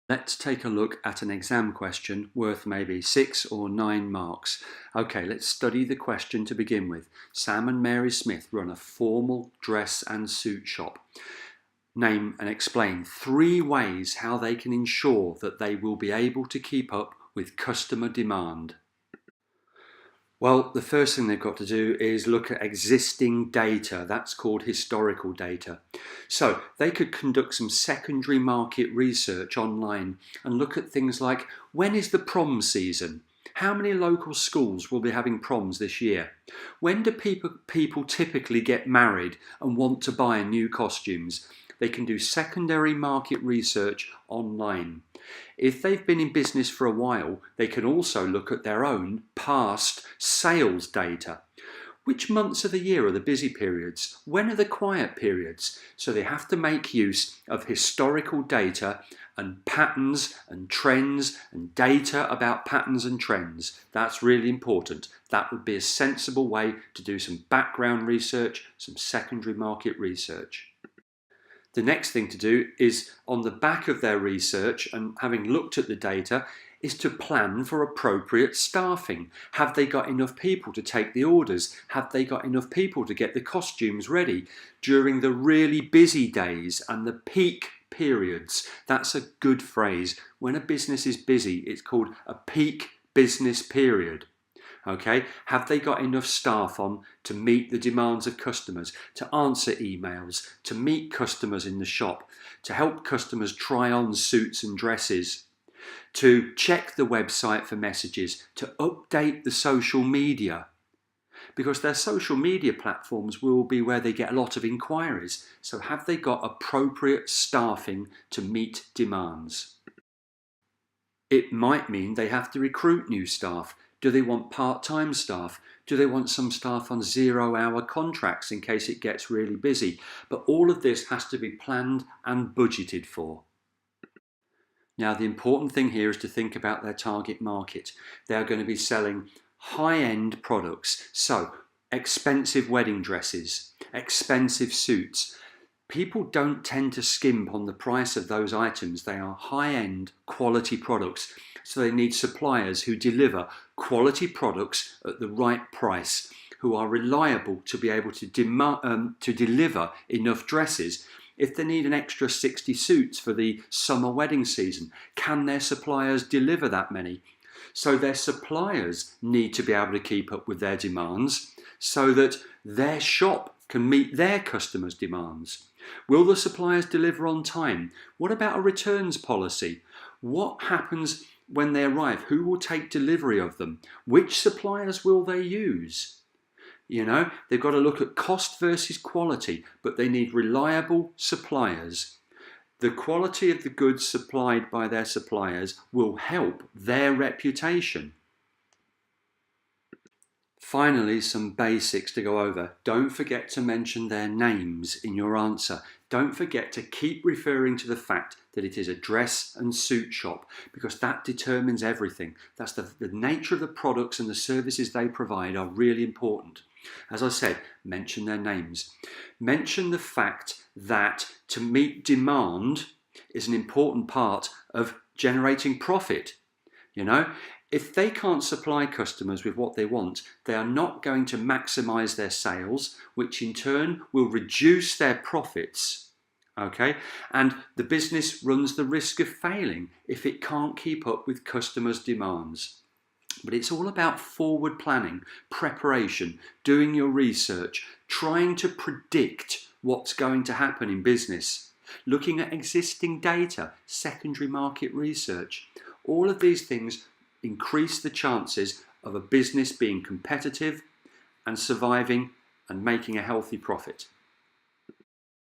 Let's take a look at an exam question worth maybe 6 or 9 marks. Okay, let's study the question to begin with. Sam and Mary Smith run a formal dress and suit shop. Name and explain 3 ways how they can ensure that they will be able to keep up with customer demand. Well, the first thing they've got to do is look at existing data. That's called historical data. So they could conduct some secondary market research online and look at things like, when is the prom season? How many local schools will be having proms this year? When do people typically get married and want to buy new costumes? They can do secondary market research online. If they've been in business for a while, they can also look at their own past sales data. Which months of the year are the busy periods? When are the quiet periods? So they have to make use of historical data and patterns and trends and data about patterns and trends. That's really important. That would be a sensible way to do some background research, some secondary market research. The next thing to do is, on the back of their research and having looked at the data, is to plan for appropriate staffing. Have they got enough people to take the orders? Have they got enough people to get the costumes ready during the really busy days and the peak periods? That's a good phrase. When a business is busy, it's called a peak business period. Okay, have they got enough staff on to meet the demands of customers, to answer emails, to meet customers in the shop, to help customers try on suits and dresses, to check the website for messages, to update the social media? Because their social media platforms will be where they get a lot of inquiries. So have they got appropriate staffing to meet demands? It might mean they have to recruit new staff. Do they want part-time staff? Do they want some staff on 0-hour contracts in case it gets really busy? But all of this has to be planned and budgeted for. Now, the important thing here is to think about their target market. They are going to be selling high-end products, so expensive wedding dresses, expensive suits. People don't tend to skimp on the price of those items. They are high-end quality products. So they need suppliers who deliver quality products at the right price, who are reliable to be able to deliver enough dresses. If they need an extra 60 suits for the summer wedding season, can their suppliers deliver that many? So their suppliers need to be able to keep up with their demands so that their shop can meet their customers' demands. Will the suppliers deliver on time? What about a returns policy? What happens when they arrive? Who will take delivery of them? Which suppliers will they use? You know, they've got to look at cost versus quality, but they need reliable suppliers. The quality of the goods supplied by their suppliers will help their reputation. Finally, some basics to go over. Don't forget to mention their names in your answer. Don't forget to keep referring to the fact that it is a dress and suit shop, because that determines everything. That's the nature of the products and the services they provide are really important. As I said, mention their names. Mention the fact that to meet demand is an important part of generating profit. You know, if they can't supply customers with what they want, they are not going to maximize their sales, which in turn will reduce their profits. Okay, and the business runs the risk of failing if it can't keep up with customers' demands. But it's all about forward planning, preparation, doing your research, trying to predict what's going to happen in business, looking at existing data, secondary market research. All of these things increase the chances of a business being competitive and surviving and making a healthy profit.